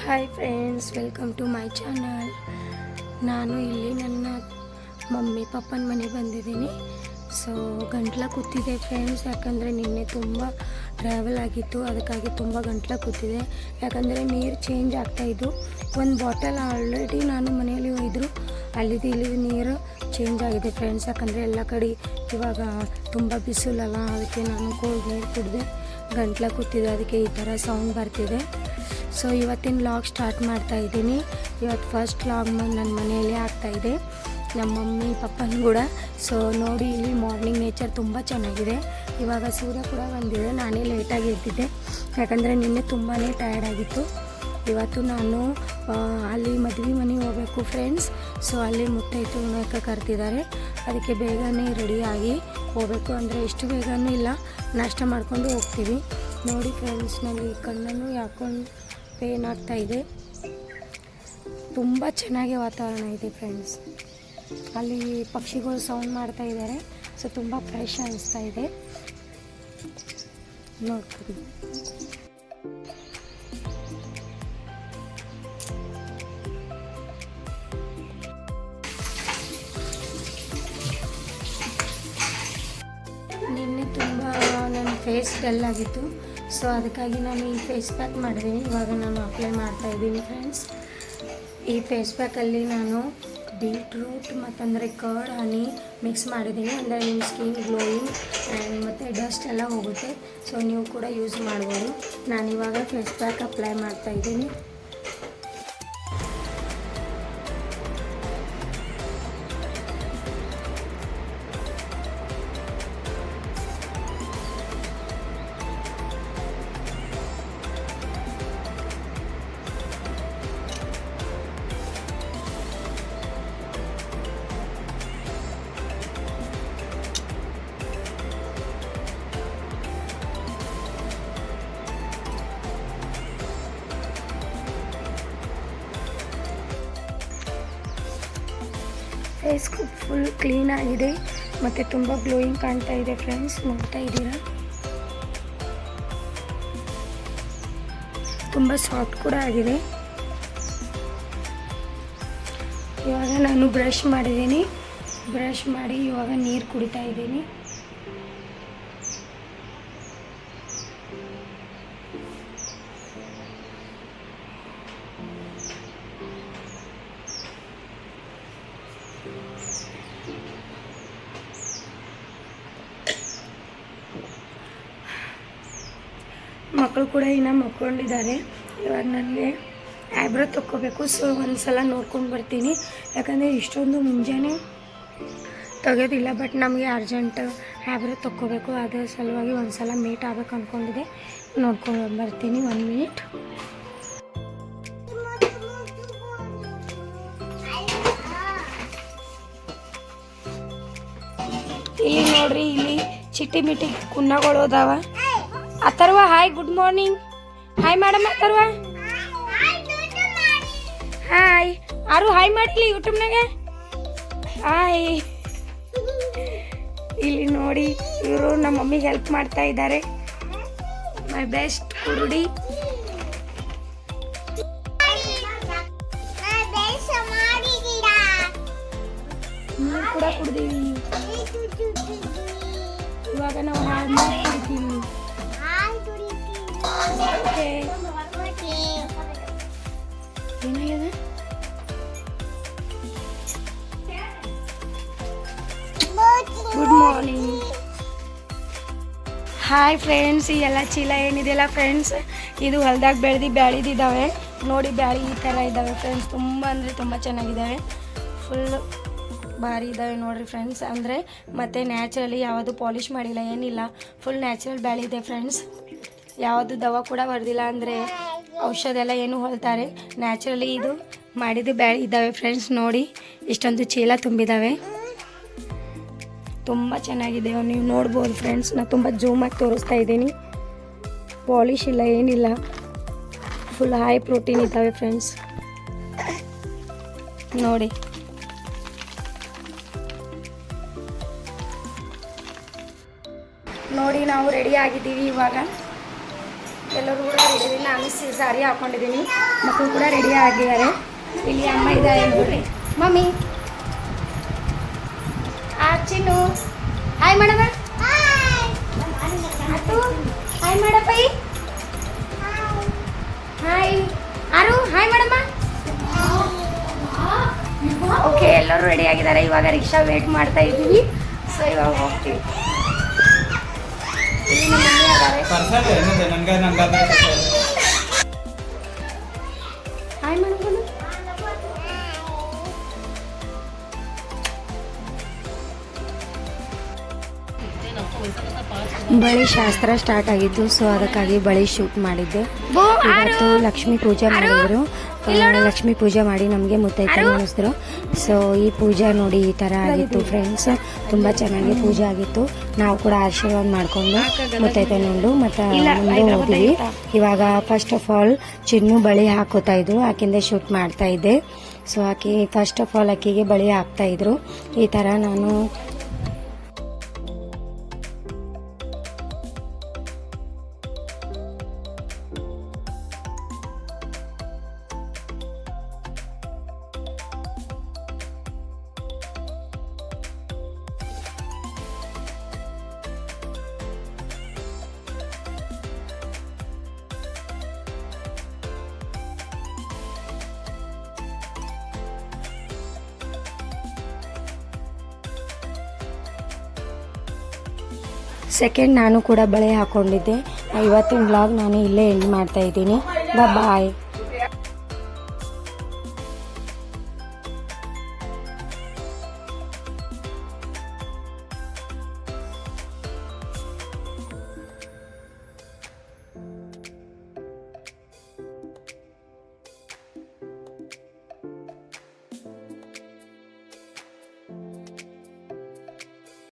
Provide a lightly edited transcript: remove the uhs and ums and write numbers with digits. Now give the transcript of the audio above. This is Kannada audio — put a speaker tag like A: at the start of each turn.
A: Hi friends, welcome to my channel. ನಾನು ಇಲ್ಲಿ ನನ್ನ ಮಮ್ಮಿ ಪಪ್ಪನ ಮನೆಗೆ ಬಂದಿದ್ದೀನಿ. ಸೊ ಗಂಟ್ಲ ಕೂತಿದೆ ಫ್ರೆಂಡ್ಸ್, ಯಾಕಂದರೆ ನಿನ್ನೆ ತುಂಬ ಟ್ರಾವೆಲ್ ಆಗಿತ್ತು, ಅದಕ್ಕಾಗಿ ತುಂಬ ಗಂಟ್ಲ ಕೂತಿದೆ. ಯಾಕಂದರೆ ನೀರು ಚೇಂಜ್ ಆಗ್ತಾಯಿದ್ದು. ಒಂದು ಬಾಟಲ್ ಆಲ್ರೆಡಿ ನಾನು ಮನೆಯಲ್ಲಿ ಒಯ್ದರು, ಅಲ್ಲಿದ್ದು ಇಲ್ಲಿದ್ದು ನೀರು ಚೇಂಜ್ ಆಗಿದೆ ಫ್ರೆಂಡ್ಸ್. ಯಾಕಂದರೆ ಎಲ್ಲ ಕಡೆ ಇವಾಗ ತುಂಬ ಬಿಸಿಲಲ್ಲ, ಅದಕ್ಕೆ ನಾನು ಕೋಲ್ಡ್ ನೀರು ಕುಡಿದೆ, ಗಂಟ್ಲ ಕೂತಿದೆ, ಅದಕ್ಕೆ ಈ ಥರ ಸೌಂಡ್ ಬರ್ತಿದೆ. ಸೊ ಇವತ್ತಿನ ವ್ಲಾಗ್ ಸ್ಟಾರ್ಟ್ ಮಾಡ್ತಾಯಿದ್ದೀನಿ. ಇವತ್ತು ಫಸ್ಟ್ ವ್ಲಾಗ್ ನನ್ನ ಮನೆಯಲ್ಲೇ ಆಗ್ತಾಯಿದೆ, ನಮ್ಮ ಮಮ್ಮಿ ಪಪ್ಪನ ಕೂಡ. ಸೊ ನೋಡಿ, ಇಲ್ಲಿ ಮಾರ್ನಿಂಗ್ ನೇಚರ್ ತುಂಬ ಚೆನ್ನಾಗಿದೆ. ಇವಾಗ ಸೂರ್ಯ ಕೂಡ ಬಂದಿದೆ. ನಾನೇ ಲೇಟಾಗಿ ಎದ್ದಿದ್ದೆ, ಯಾಕಂದರೆ ನಿನ್ನೆ ತುಂಬಾ ಟಯರ್ಡ್ ಆಗಿತ್ತು. ಇವತ್ತು ನಾನು ಅಲ್ಲಿ ಮದುವೆ ಮನೆಗೆ ಹೋಗಬೇಕು ಫ್ರೆಂಡ್ಸ್. ಸೊ ಅಲ್ಲಿ ಮುತ್ತೈತು ಉಣ್ಣೋಕ್ಕೆ ಕರ್ತಿದ್ದಾರೆ, ಅದಕ್ಕೆ ಬೇಗನೆ ರೆಡಿಯಾಗಿ ಹೋಗಬೇಕು. ಅಂದರೆ ಎಷ್ಟು ಬೇಗನೂ ಇಲ್ಲ, ನಾಷ್ಟ ಮಾಡ್ಕೊಂಡು ಹೋಗ್ತೀವಿ. ನೋಡಿ ಫ್ರೆಂಡ್ಸ್, ನನಗೆ ಕಣ್ಣನ್ನು ಯಾಕೊಂಡು ಪೇನ್ ಆಗ್ತಾಯಿದೆ. ತುಂಬ ಚೆನ್ನಾಗಿ ವಾತಾವರಣ ಇದೆ ಫ್ರೆಂಡ್ಸ್. ಅಲ್ಲಿ ಪಕ್ಷಿಗಳು ಸೌಂಡ್ ಮಾಡ್ತಾ ಇದ್ದಾರೆ. ಸೊ ತುಂಬ ಫ್ರೆಶ್ ಅನಿಸ್ತಾ ಇದೆ. ನೋಡ್ತೀವಿ. ನಿನ್ನೆ ತುಂಬ ನನ್ನ ಫೇಸ್ ಡಲ್ ಆಗಿತ್ತು. ಸೊ ಅದಕ್ಕಾಗಿ ನಾನು ಈ ಫೇಸ್ ಪ್ಯಾಕ್ ಮಾಡಿದ್ದೀನಿ. ಇವಾಗ ನಾನು ಅಪ್ಲೈ ಮಾಡ್ತಾಯಿದ್ದೀನಿ ಫ್ರೆಂಡ್ಸ್. ಈ ಫೇಸ್ ಪ್ಯಾಕಲ್ಲಿ ನಾನು ಬೀಟ್ರೂಟ್ ಮತ್ತಂದರೆ ಕರ್ಡ್ ಹನಿ ಮಿಕ್ಸ್ ಮಾಡಿದ್ದೀನಿ. ಅಂದರೆ ನಿಮ್ಮ ಸ್ಕಿನ್ ಗ್ಲೋಯಿಂಗ್ ಆ್ಯಂಡ್ ಮತ್ತು ಡಸ್ಟ್ ಎಲ್ಲ ಹೋಗುತ್ತೆ. ಸೊ ನೀವು ಕೂಡ ಯೂಸ್ ಮಾಡ್ಬೋದು. ನಾನಿವಾಗ ಫೇಸ್ ಪ್ಯಾಕ್ ಅಪ್ಲೈ ಮಾಡ್ತಾಯಿದ್ದೀನಿ. ಫೇಸ್ ಫುಲ್ ಕ್ಲೀನ್ ಆಗಿದೆ ಮತ್ತು ತುಂಬ ಗ್ಲೋಯಿಂಗ್ ಕಾಣ್ತಾ ಇದೆ ಫ್ರೆಂಡ್ಸ್. ನೋಡ್ತಾ ಇದ್ದೀರಾ, ತುಂಬ ಸಾಫ್ಟ್ ಕೂಡ ಆಗಿದೆ. ಇವಾಗ ನಾನು ಬ್ರಷ್ ಮಾಡಿದ್ದೀನಿ. ಬ್ರಷ್ ಮಾಡಿ ಇವಾಗ ನೀರು ಕುಡಿತಾ ಇದ್ದೀನಿ. ಮಕ್ಕಳು ಕೂಡ ಇನ್ನೂ ಮಕ್ಕೊಂಡಿದ್ದಾರೆ. ಇವಾಗ ನನಗೆ ಐಬ್ರೋ ತೊಗೋಬೇಕು. ಸೊ ಒಂದು ಸಲ ನೋಡ್ಕೊಂಡು ಬರ್ತೀನಿ, ಯಾಕಂದರೆ ಇಷ್ಟೊಂದು ಮುಂಜಾನೆ ತೆಗೋದಿಲ್ಲ. ಬಟ್ ನಮಗೆ ಅರ್ಜೆಂಟ್ ಐಬ್ರೋ ತೊಗೋಬೇಕು, ಅದರ ಸಲುವಾಗಿ ಒಂದು ಸಲ ಮೀಟ್ ಆಗಬೇಕು ಅಂದ್ಕೊಂಡಿದ್ದೆ. ನೋಡ್ಕೊಂಡು ಬರ್ತೀನಿ. 1 ಮಿನಿಟ್. ಇಲ್ಲಿ ನೋಡ್ರಿ, ಇಲ್ಲಿ ಚಿಟ್ಟಿ ಮಿಟ್ಟಿ ಕುನ್ನಗಳು ಅದಾವ. Atharva hi, good morning. Hi madam Atharva. Hi ಯಾರು ಹಾಯ್ ಮಾಡಿಲ್ಲ ಯೂಟ್ಯೂಬ್ನಾಗೆ. ಹಾಯ್. ಇಲ್ಲಿ ನೋಡಿ, ಇವರು ನಮ್ಮ ಮಮ್ಮಿಗೆ ಹೆಲ್ಪ್ ಮಾಡ್ತಾ ಇದ್ದಾರೆ. ಮೈ ಬೆಸ್ಟ್ ಕುರುಡಿ. ನೀರು ಕೂಡ ಕುಡ್ದೀವಿ. ಇವಾಗ ನಾವು ಹಾಲು ಮಾಡಿ ಕುಡಿತೀವಿ. ಏನಾಗಿದೆ? Good morning. Hi friends. ಈ ಎಲ್ಲ ಚೀಲ ಏನಿದೆಯಲ್ಲ ಫ್ರೆಂಡ್ಸ್, ಇದು ಹೊಲ್ದಾಗ ಬೆಳೆದಿದ್ದಾವೆ. ನೋಡಿ, ಬ್ಯಾಳಿ ಈ ಥರ ಇದ್ದಾವೆ ಫ್ರೆಂಡ್ಸ್. ತುಂಬ ಅಂದರೆ ತುಂಬ ಚೆನ್ನಾಗಿದ್ದಾವೆ. ಫುಲ್ ಭಾರಿ ಇದ್ದಾವೆ ನೋಡಿರಿ ಫ್ರೆಂಡ್ಸ್. ಅಂದರೆ ಮತ್ತು ನ್ಯಾಚುರಲಿ ಯಾವುದು ಪಾಲಿಷ್ ಮಾಡಿಲ್ಲ, ಏನಿಲ್ಲ. ಫುಲ್ ನ್ಯಾಚುರಲ್ ಬ್ಯಾಳಿ ಇದೆ ಫ್ರೆಂಡ್ಸ್. ಯಾವುದು ದವಾ ಕೂಡ ಬರ್ದಿಲ್ಲ, ಅಂದರೆ ಔಷಧ ಎಲ್ಲ ಏನು ಹೊಲ್ತಾರೆ. ನ್ಯಾಚುರಲಿ ಇದು ಮಾಡಿದ ಬ್ಯಾಳಿ ಇದ್ದಾವೆ ಫ್ರೆಂಡ್ಸ್. ನೋಡಿ, ಇಷ್ಟೊಂದು ಚೀಲ ತುಂಬಿದ್ದಾವೆ. ತುಂಬ ಚೆನ್ನಾಗಿದೆ, ನೀವು ನೋಡ್ಬೋದು ಫ್ರೆಂಡ್ಸ್. ನಾನು ತುಂಬ ಜೂಮಾಗಿ ತೋರಿಸ್ತಾ ಇದ್ದೀನಿ. ಪಾಲಿಷ್ ಇಲ್ಲ, ಏನಿಲ್ಲ. ಫುಲ್ ಹೈ ಪ್ರೋಟೀನ್ ಇದ್ದಾವೆ ಫ್ರೆಂಡ್ಸ್. ನೋಡಿ, ನೋಡಿ ನಾವು ರೆಡಿ ಆಗಿದ್ದೀವಿ. ಇವಾಗ ಎಲ್ಲರೂ ಕೂಡ ರೆಡಿ ಇದ್ದೀನಿ. ನಾನು ಸಾರಿ ಹಾಕೊಂಡಿದ್ದೀನಿ, ಮಕ್ಕಳು ಕೂಡ ರೆಡಿ ಆಗಿದ್ದಾರೆ. ಇಲ್ಲಿ ಅಮ್ಮ ಇದ್ದಾರೆ ನೋಡ್ರಿ, ಮಮ್ಮಿ ಚಿನ್ನು ಹಾಯ್ ಮಾಡಮ್ಮ, ಅತ್ತು ಹಾಯ್ ಮಾಡಪ್ಪ, ಹಾಯ್ ಆರು ಹಾಯ್ ಮಾಡಮ್ಮ. ಓಕೆ, ಎಲ್ಲರೂ ರೆಡಿ ಆಗಿದ್ದಾರೆ. ಇವಾಗ ರಿಕ್ಷಾ ವೇಟ್ ಮಾಡ್ತಾ ಇದ್ದೀವಿ. ಸೊ ಇವಾಗ ಹೋಗ್ತೀವಿ. ಇಲ್ಲಿ ನಮ್ಮ ಮಮ್ಮಿ ಇದ್ದಾರೆ. Hi madam. ಬಳಿ ಶಾಸ್ತ್ರ ಸ್ಟಾರ್ಟ್ ಆಗಿದ್ದು, ಸೊ ಅದಕ್ಕಾಗಿ ಬಳಿ ಶೂಟ್ ಮಾಡಿದ್ದೆ. ಇವತ್ತು ಲಕ್ಷ್ಮೀ ಪೂಜೆ ಮಾಡಿದ್ರು. ಲಕ್ಷ್ಮೀ ಪೂಜೆ ಮಾಡಿ ನಮಗೆ ಮುತ್ತೈದೆ ಅನ್ನಿಸಿದ್ರು. ಸೊ ಈ ಪೂಜೆ ನೋಡಿ ಈ ಥರ ಆಗಿತ್ತು ಫ್ರೆಂಡ್ಸ್, ತುಂಬ ಚೆನ್ನಾಗಿ ಪೂಜೆ ಆಗಿತ್ತು. ನಾವು ಕೂಡ ಆಶೀರ್ವಾದ ಮಾಡಿಕೊಂಡು ಮುತ್ತೈದೆ ನೋಡು ಮತ್ತು ಮುಂದೆ ಹೋದ್ವಿ. ಇವಾಗ ಫಸ್ಟ್ ಆಫ್ ಆಲ್ ಚಿನ್ನು ಬಳಿ ಹಾಕೋತಾ ಇದ್ರು, ಆಕಿಂದ ಶೂಟ್ ಮಾಡ್ತಾ ಇದ್ದೆ. ಸೊ ಆಕೆ ಫಸ್ಟ್ ಆಫ್ ಆಲ್ ಆಕಿಗೆ ಬಳಿ ಹಾಕ್ತಾ ಇದ್ರು. ಈ ಥರ ನಾನು ಸೆಕೆಂಡ್ ನಾನು ಕೂಡ ಬಳೆ ಹಾಕೊಂಡಿದ್ದೆ. ಇವತ್ತಿನ ವ್ಲಾಗ್ ನಾನು ಇಲ್ಲೇ ಎಂಡ್ ಮಾಡ್ತಾ ಇದ್ದೀನಿ. ಬಾಯ್.